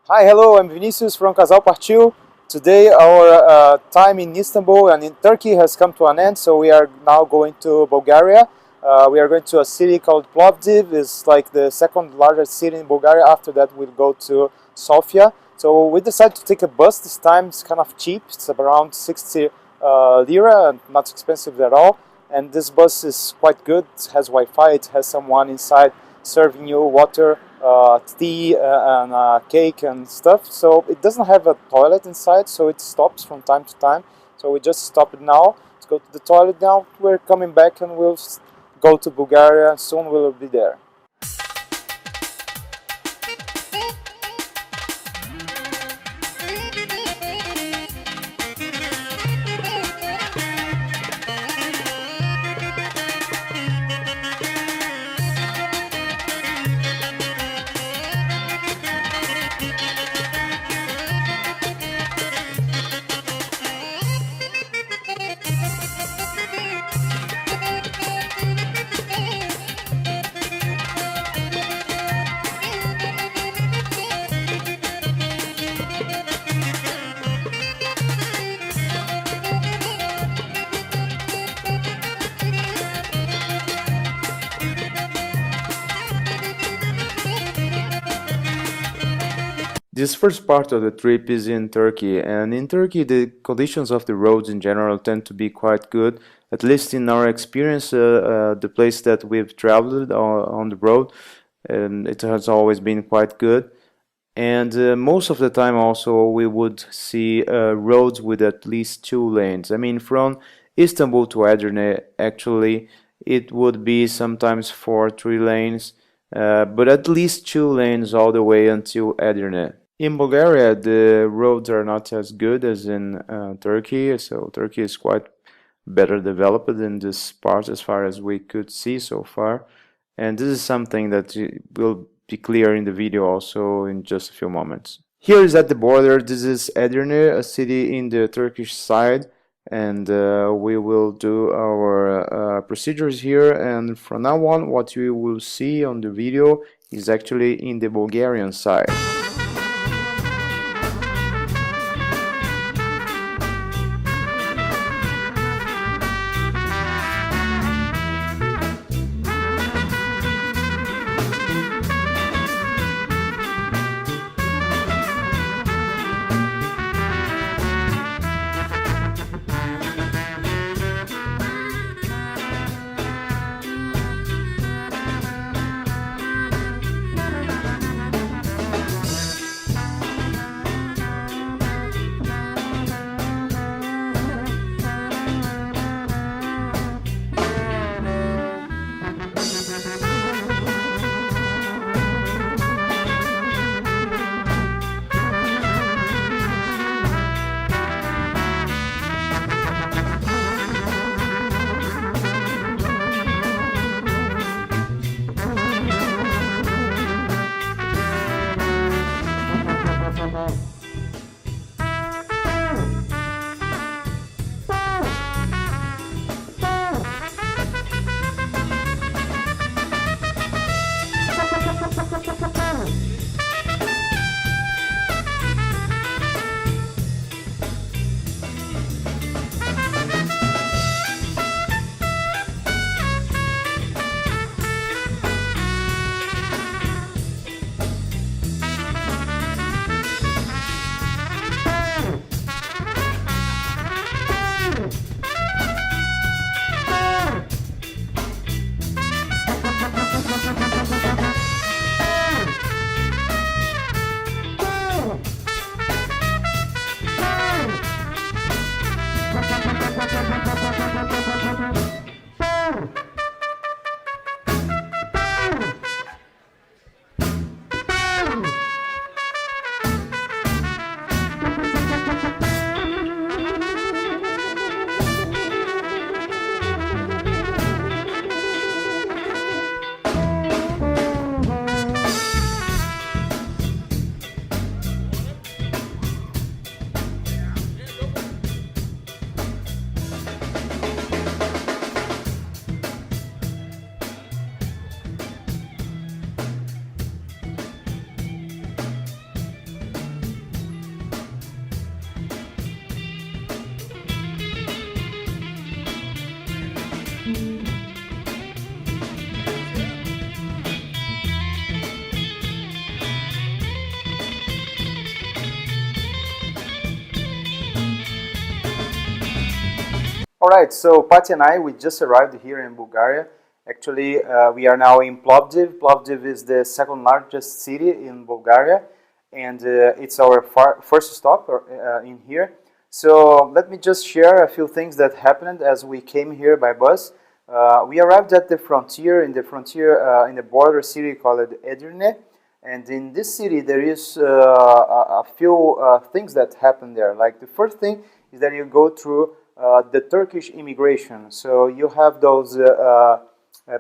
Hi, hello, I'm Vinicius from Casal Partiu. Today our time in Istanbul and in Turkey has come to an end, so we are now going to Bulgaria. We are going to a city called Plovdiv. It's like the second largest city in Bulgaria. After that we'll go to Sofia. So we decided to take a bus this time. It's kind of cheap. It's around 60 lira and not expensive at all. And this bus is quite good. It has Wi-Fi. It has someone inside serving you water, tea, and cake and stuff. So it doesn't have a toilet inside, so it stops from time to time. So we just stop it now. Let's go to the toilet now. We're coming back and we'll go to Bulgaria. Soon we'll be there. This first part of the trip is in Turkey, and in Turkey the conditions of the roads in general tend to be quite good, at least in our experience. The place that we've traveled on the road, and it has always been quite good. And most of the time also we would see roads with at least two lanes. I mean, from Istanbul to Edirne, actually, it would be sometimes 4, 3 lanes, but at least two lanes all the way until Edirne. In Bulgaria, the roads are not as good as in Turkey, so Turkey is quite better developed in this part as far as we could see so far. And this is something that will be clear in the video also in just a few moments. Here is at the border. This is Edirne, a city in the Turkish side, and we will do our procedures here. And from now on, what you will see on the video is actually in the Bulgarian side. All right, so Pati and I, we just arrived here in Bulgaria. Actually, we are now in Plovdiv. Plovdiv is the second largest city in Bulgaria, and it's our first stop in here. So let me just share a few things that happened as we came here by bus. We arrived at the frontier, in the border city called Edirne. And in this city, there is a few things that happen there. Like the first thing is that you go through the Turkish immigration. So you have those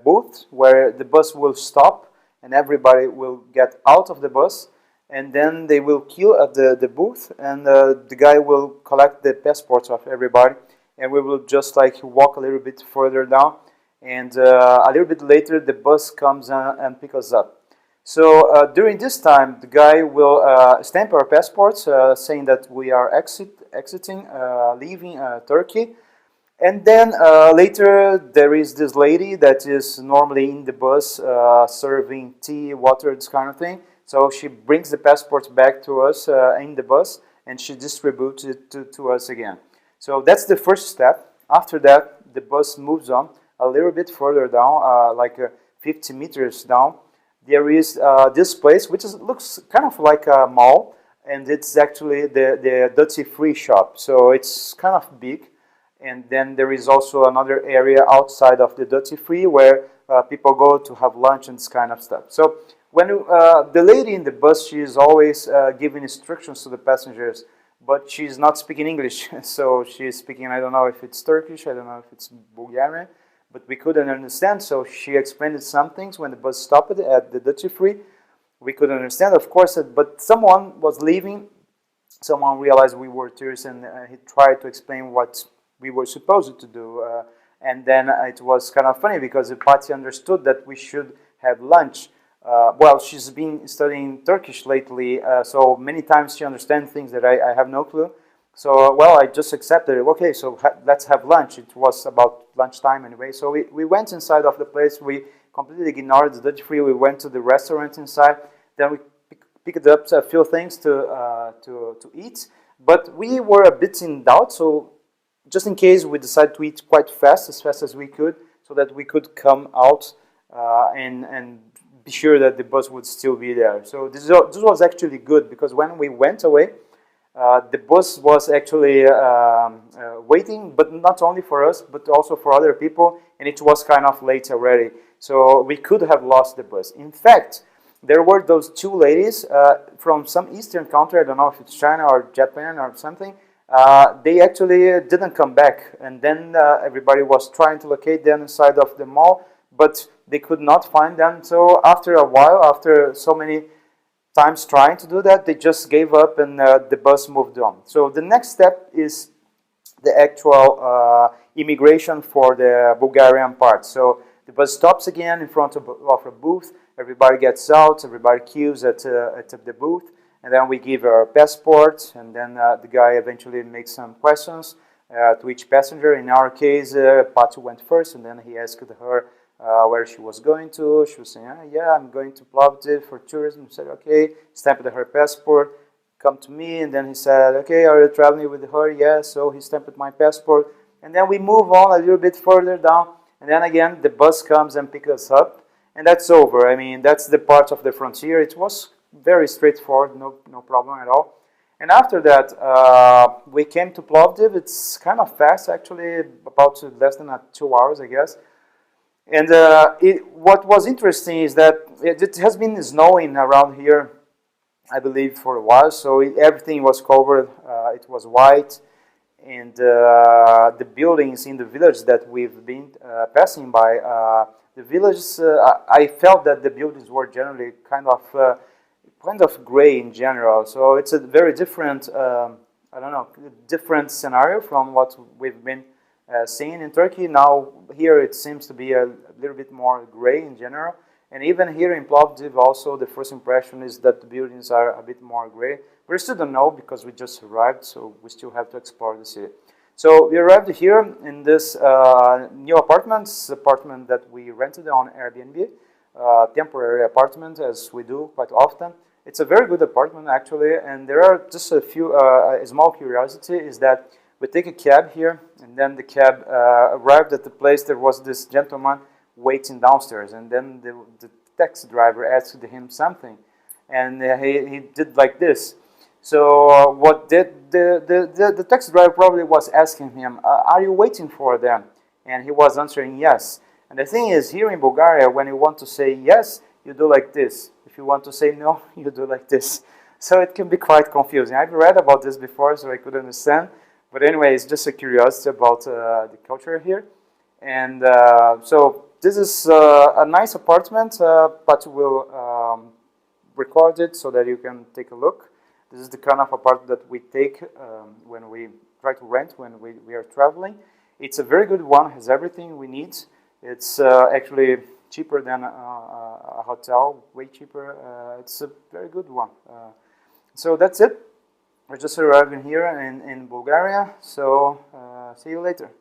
booths where the bus will stop and everybody will get out of the bus, and then they will queue at the booth, and the guy will collect the passports of everybody, and we will just like walk a little bit further down, and a little bit later the bus comes and picks us up. So during this time, the guy will stamp our passports, saying that we are exiting, leaving Turkey. And then later, there is this lady that is normally in the bus serving tea, water, this kind of thing. So she brings the passports back to us in the bus, and she distributes it to us again. So that's the first step. After that, the bus moves on a little bit further down, like 50 meters down. There is this place, which looks kind of like a mall, and it's actually the duty-free shop. So it's kind of big. And then there is also another area outside of the duty-free where people go to have lunch and this kind of stuff. So when the lady in the bus, she is always giving instructions to the passengers, but she's not speaking English. So she's speaking, I don't know if it's Turkish, I don't know if it's Bulgarian, but we couldn't understand. So she explained some things when the bus stopped at the duty-free. We couldn't understand, of course, but someone was leaving. Someone realized we were tourists, and he tried to explain what we were supposed to do. And then it was kind of funny because Pati understood that we should have lunch. Well, she's been studying Turkish lately, so many times she understands things that I have no clue. So, well, I just accepted it. Okay, so let's have lunch. It was about lunchtime anyway. So we went inside of the place. We completely ignored the duty-free. We went to the restaurant inside. Then we picked up a few things to eat. But we were a bit in doubt, so just in case, we decided to eat quite fast, as we could, so that we could come out and be sure that the bus would still be there. So this was actually good, because when we went away, the bus was actually waiting, but not only for us, but also for other people, and it was kind of late already. So we could have lost the bus. In fact, there were those two ladies from some eastern country, I don't know if it's China or Japan or something. They actually didn't come back, and then everybody was trying to locate them inside of the mall, but they could not find them. So after a while, after so many times trying to do that, they just gave up, and the bus moved on. So the next step is the actual immigration for the Bulgarian part. So the bus stops again in front of a booth. Everybody gets out, everybody queues at the booth, and then we give our passport, and then the guy eventually makes some questions to each passenger. In our case, Patu went first, and then he asked her where she was going to. She was saying, yeah, I'm going to Plovdiv for tourism. He said, okay, stamped her passport, come to me, and then he said, okay, are you traveling with her? Yeah, so he stamped my passport, and then we move on a little bit further down, and then again, the bus comes and picks us up, and that's over. I mean, that's the part of the frontier. It was very straightforward, no problem at all. And after that, we came to Plovdiv. It's kind of fast, actually, about less than 2 hours, I guess. And what was interesting is that it has been snowing around here, I believe, for a while. So everything was covered. It was white. And the buildings in the village that we've been passing by, the villages, I felt that the buildings were generally kind of gray in general. So it's a very different, I don't know, different scenario from what we've been seeing in Turkey. Now here it seems to be a little bit more gray in general. And even here in Plovdiv also, the first impression is that the buildings are a bit more gray. We still don't know because we just arrived, so we still have to explore the city. So we arrived here in this new apartment that we rented on Airbnb, temporary apartment, as we do quite often. It's a very good apartment, actually, and there are just a few, a small curiosity is that We take a cab here, and then the cab arrived at the place. There was this gentleman waiting downstairs, and then the taxi driver asked him something, and he did like this. So what did the taxi driver probably was asking him, are you waiting for them? And he was answering yes. And the thing is, here in Bulgaria, when you want to say yes, you do like this. If you want to say no, you do like this. So it can be quite confusing. I've read about this before, so I could understand. But anyway, it's just a curiosity about the culture here. And so this is a nice apartment, but we'll record it so that you can take a look. This is the kind of apartment that we take when we try to rent when we are traveling. It's a very good one, has everything we need. It's actually cheaper than a hotel, way cheaper. It's a very good one. So that's it. We're just arriving here in Bulgaria, so see you later.